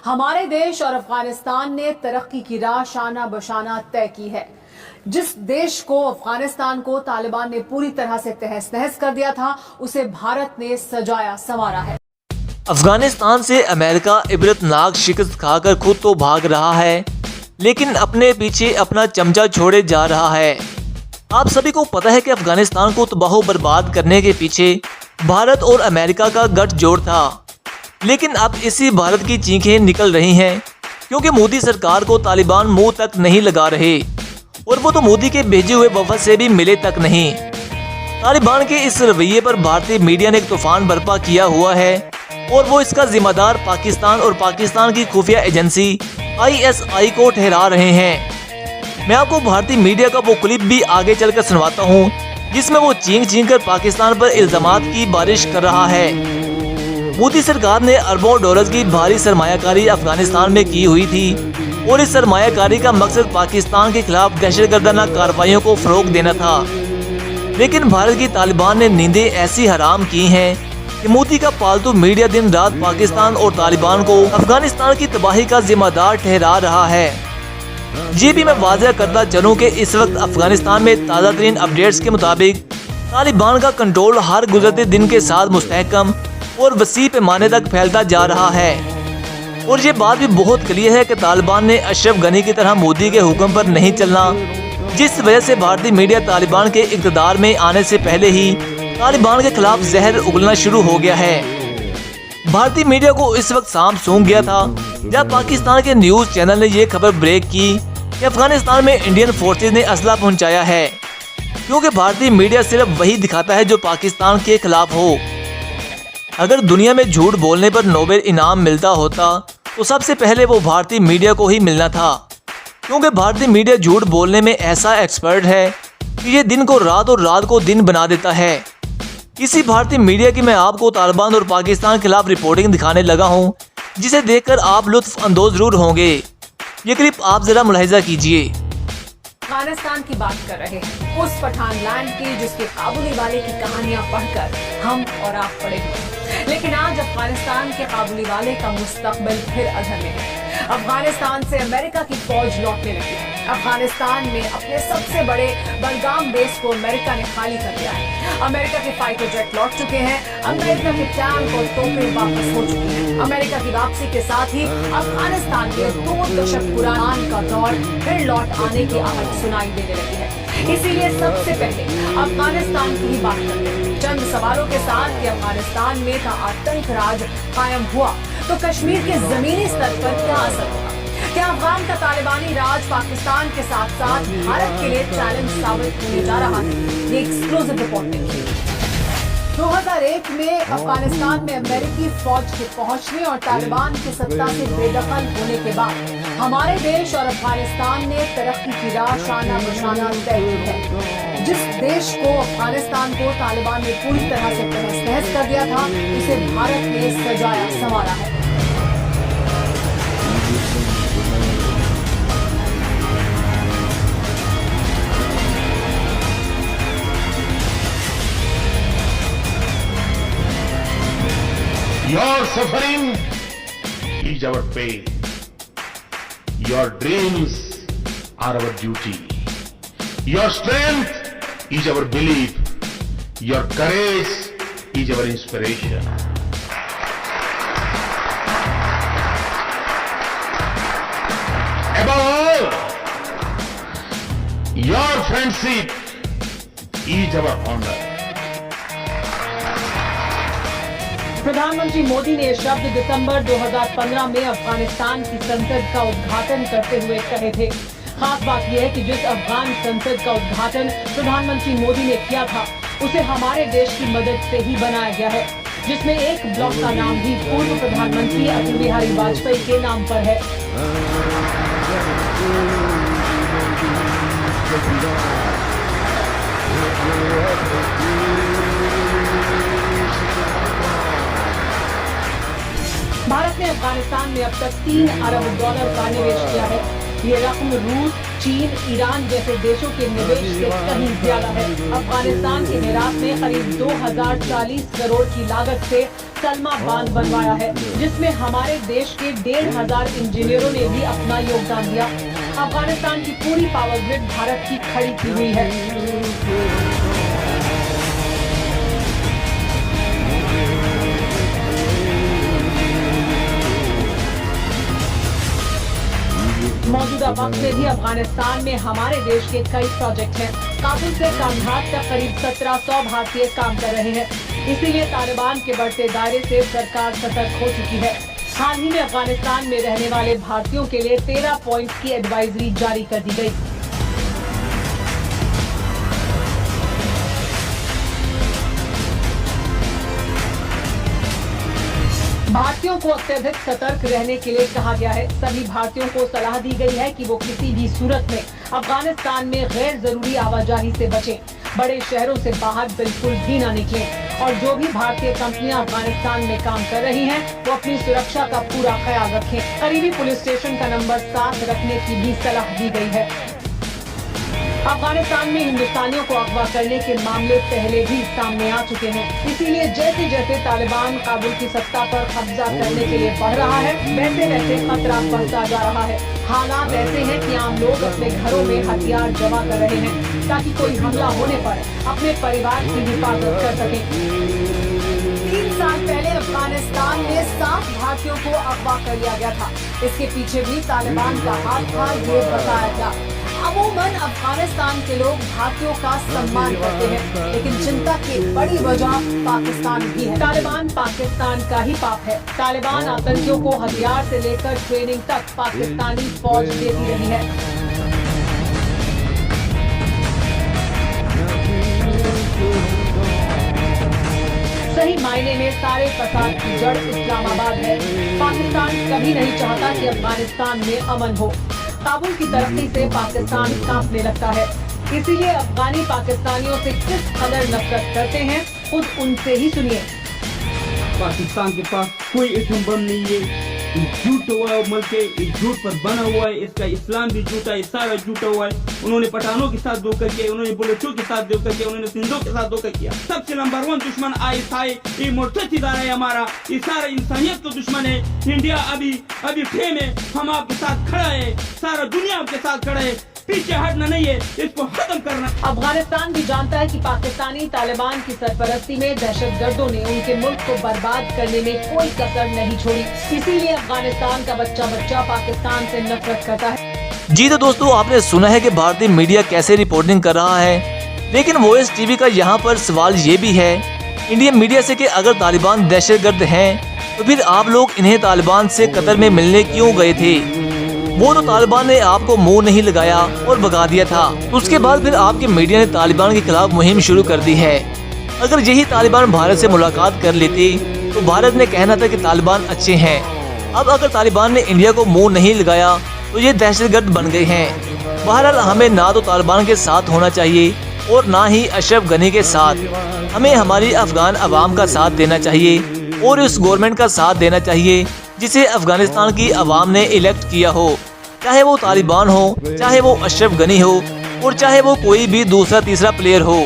हमारे देश और अफगानिस्तान ने तरक्की की राह शाना बशाना तय की है। जिस देश को अफगानिस्तान को तालिबान ने पूरी तरह से तहस नहस कर दिया था, उसे भारत ने सजाया संवारा है। अफगानिस्तान से अमेरिका इबरतनाक शिकस्त खाकर खुद तो भाग रहा है, लेकिन अपने पीछे अपना चमचा छोड़े जा रहा है। आप सभी को पता है कि अफगानिस्तान को तबाह बर्बाद करने के पीछे भारत और अमेरिका का गठजोड़ था, लेकिन अब इसी भारत की चीखें निकल रही हैं, क्योंकि मोदी सरकार को तालिबान मुंह तक नहीं लगा रहे और वो तो मोदी के भेजे हुए वफद से भी मिले तक नहीं। तालिबान के इस रवैये पर भारतीय मीडिया ने एक तूफान बर्पा किया हुआ है और वो इसका जिम्मेदार पाकिस्तान और पाकिस्तान की खुफिया एजेंसी ISI को ठहरा रहे हैं। मैं आपको भारतीय मीडिया का वो क्लिप भी आगे चलकर सुनवाता हूँ, जिसमें वो चीख कर पाकिस्तान पर इल्जामात की बारिश कर रहा है। मोदी सरकार ने अरबों डॉलर्स की भारी सरमायाकारी अफगानिस्तान में की हुई थी और इस सरमायाकारी का मकसद पाकिस्तान के खिलाफ दहशतगर्दाना कार्रवाइयों को फरोग देना था। लेकिन भारत की तालिबान ने नींदें ऐसी हराम की हैं कि मोदी का पालतू मीडिया दिन रात पाकिस्तान और तालिबान को अफगानिस्तान की तबाही का जिम्मेदार ठहरा रहा है। ये भी मैं वाज़ह करता चलूँ कि इस वक्त अफगानिस्तान में ताज़ा तरीन अपडेट्स के मुताबिक तालिबान का कंट्रोल हर गुजरते दिन के साथ मुस्तहकम और वसी पैमाने तक फैलता जा रहा है। और ये बात भी बहुत क्लियर है कि तालिबान ने अशरफ गनी की तरह मोदी के हुक्म पर नहीं चलना, जिस वजह से भारतीय मीडिया तालिबान के इक़्तिदार में आने से पहले ही तालिबान के खिलाफ जहर उगलना शुरू हो गया है। भारतीय मीडिया को इस वक्त सांप सूंघ गया था जब पाकिस्तान के न्यूज़ चैनल ने यह खबर ब्रेक की कि अफगानिस्तान में इंडियन फोर्सेज ने असला पहुंचाया है, क्योंकि भारतीय मीडिया सिर्फ वही दिखाता है जो पाकिस्तान के खिलाफ हो। अगर दुनिया में झूठ बोलने पर नोबेल इनाम मिलता होता तो सबसे पहले वो भारतीय मीडिया को ही मिलना था, क्योंकि भारतीय मीडिया झूठ बोलने में ऐसा एक्सपर्ट है कि ये दिन को रात और रात को दिन बना देता है। इसी भारतीय मीडिया की मैं आपको तालिबान और पाकिस्तान के खिलाफ रिपोर्टिंग दिखाने लगा हूँ, जिसे देखकर आप लुत्फ अंदोज जरूर होंगे। ये क्लिप आप जरा मुलाहिजा कीजिए। अफगानिस्तान की बात कर रहे हैं, उस पठान लैंड की जिसके काबुली वाले की कहानियां पढ़कर हम और आप पढ़े हुए, लेकिन आज अफगानिस्तान के काबुली वाले का मुस्तकबिल फिर अधर में है। अफगानिस्तान से अमेरिका की फौज लौटने लगी है। अफगानिस्तान में अपने सबसे बड़े बलगाम बेस को अमेरिका ने खाली कर दिया है। अमेरिका के फाइटर जेट लौट चुके हैं। अमेरिका के टैंक और तोपें वापस हो चुकी हैं। अमेरिका की वापसी के साथ ही अफगानिस्तान में 2 दशक पुराना का दौर फिर लौट आने की आहट सुनाई देने लगी है। इसीलिए सबसे पहले अफगानिस्तान की ही बात करते हैं, चंद सवालों के साथ कि अफगानिस्तान में का आतंक राज कायम हुआ तो कश्मीर के जमीनी स्तर पर क्या असर होगा? क्या अफगान का तालिबानी राज पाकिस्तान के साथ साथ भारत के लिए चैलेंज साबित होने जा रहा है? ये एक्सक्लूसिव रिपोर्ट देखिए। 2001 में अफगानिस्तान में अमेरिकी फौज के पहुंचने और तालिबान की सत्ता से बेदखल होने के बाद हमारे देश और अफगानिस्तान ने तरक्की की राह शाना बशाना तय की है। जिस देश को अफगानिस्तान को तालिबान ने पूरी तरह से तहस नहस कर दिया था, उसे भारत ने सजाया संवारा है। Your suffering is our pain. Your dreams are our duty. Your strength is our belief. Your courage is our inspiration. Above all, your friendship is our honor. प्रधानमंत्री मोदी ने ये शब्द दिसंबर 2015 में अफगानिस्तान की संसद का उद्घाटन करते हुए कहे थे। खास बात यह है कि जिस अफगान संसद का उद्घाटन प्रधानमंत्री मोदी ने किया था, उसे हमारे देश की मदद से ही बनाया गया है, जिसमें एक ब्लॉक का नाम भी पूर्व प्रधानमंत्री अटल बिहारी वाजपेयी के नाम पर है। भारत ने अफगानिस्तान में अब तक $3 अरब का निवेश किया है। ये रकम रूस, चीन, ईरान जैसे देशों के निवेश से कहीं ज्यादा है। अफगानिस्तान के हेरात में करीब 2040 करोड़ की लागत से सलमा बांध बनवाया है, जिसमें हमारे देश के 1500 इंजीनियरों ने भी अपना योगदान दिया। अफगानिस्तान की पूरी पावर ग्रिड भारत की खड़ी की हुई है। मौजूदा वक्त में भी अफगानिस्तान में हमारे देश के कई प्रोजेक्ट हैं। काबुल से कांधार तक करीब 1700 भारतीय काम कर रहे हैं। इसीलिए तालिबान के बढ़ते दायरे से सरकार सतर्क हो चुकी है। हाल ही में अफगानिस्तान में रहने वाले भारतीयों के लिए 13 पॉइंट्स की एडवाइजरी जारी कर दी गई। भारतीयों को अत्यधिक सतर्क रहने के लिए कहा गया है। सभी भारतीयों को सलाह दी गई है कि वो किसी भी सूरत में अफगानिस्तान में गैर जरूरी आवाजाही से बचें, बड़े शहरों से बाहर बिल्कुल भी न निकलें और जो भी भारतीय कंपनियां अफगानिस्तान में काम कर रही हैं, वो अपनी सुरक्षा का पूरा ख्याल रखें। करीबी पुलिस स्टेशन का नंबर साथ रखने की भी सलाह दी गई है। अफगानिस्तान में हिंदुस्तानियों को अगवा करने के मामले पहले भी सामने आ चुके हैं। इसीलिए जैसे जैसे तालिबान काबुल की सत्ता पर कब्जा करने के लिए बढ़ रहा है, वैसे वैसे खतरा बढ़ता जा रहा है। हालात ऐसे हैं कि आम लोग अपने घरों में हथियार जमा कर रहे हैं ताकि कोई हमला होने पर अपने परिवार की हिफाजत कर सके। 3 साल पहले अफगानिस्तान में 7 भारतीयों को अगवा कर लिया गया था। इसके पीछे भी तालिबान का हाथ था, ये बताया गया। अमूमन अफगानिस्तान के लोग भारतीयों का सम्मान करते हैं, लेकिन चिंता की बड़ी वजह पाकिस्तान भी है। तालिबान पाकिस्तान का ही पाप है। तालिबान आतंकियों को हथियार से लेकर ट्रेनिंग तक पाकिस्तानी फौज देती रही है। सही मायने में सारे फसाद की जड़ इस्लामाबाद है। पाकिस्तान कभी नहीं चाहता कि अफगानिस्तान में अमन हो। काबुल की तरक्की से पाकिस्तान कांपने लगता है। इसीलिए अफगानी पाकिस्तानियों से किस कदर नफरत करते हैं, खुद उनसे ही सुनिए। पाकिस्तान के पास कोई एटम बम नहीं है, झूठ हुआ है, मुल्क इस झूठ पर बना हुआ है। इसका इस्लाम भी झूठा है, सारा झूठा हुआ है। उन्होंने पठानों के साथ धोखा किया, उन्होंने बलोचों के साथ धोखा किया, उन्होंने सिंधों के साथ धोखा किया। सबसे नंबर 1 दुश्मन आईएसआई, ये मुर्तद इदारा है हमारा, ये सारा इंसानियत का दुश्मन है। इंडिया अभी ठे में हम आपके साथ खड़ा है, सारा दुनिया आपके साथ खड़ा है, पीछे हटना नहीं है, इसको खत्म करना। अफगानिस्तान भी जानता है कि पाकिस्तानी तालिबान की सरपरस्ती में दहशतगर्दों ने उनके मुल्क को बर्बाद करने में कोई कसर नहीं छोड़ी। इसीलिए अफगानिस्तान का बच्चा बच्चा पाकिस्तान से नफरत करता है। जी तो दोस्तों, आपने सुना है कि भारतीय मीडिया कैसे रिपोर्टिंग कर रहा है, लेकिन वॉइस टीवी का यहाँ पर सवाल ये भी है इंडियन मीडिया से कि अगर तालिबान दहशतगर्द हैं तो फिर आप लोग इन्हें तालिबान से कतर में मिलने क्यों गए थे? वो तो तालिबान ने आपको मुंह नहीं लगाया और भगा दिया था। उसके बाद फिर आपके मीडिया ने तालिबान के खिलाफ मुहिम शुरू कर दी है। अगर यही तालिबान भारत से मुलाकात कर लेते तो भारत ने कहना था कि तालिबान अच्छे हैं। अब अगर तालिबान ने इंडिया को मुंह नहीं लगाया तो ये दहशतगर्द बन गए हैं। बहरहाल हमें ना तो तालिबान के साथ होना चाहिए और ना ही अशरफ गनी के साथ। हमें हमारी अफगान अवाम का साथ देना चाहिए और उस गवर्नमेंट का साथ देना चाहिए जिसे अफगानिस्तान की अवाम ने इलेक्ट किया हो, चाहे वो तालिबान हो, चाहे वो अशरफ गनी हो और चाहे वो कोई भी दूसरा तीसरा प्लेयर हो।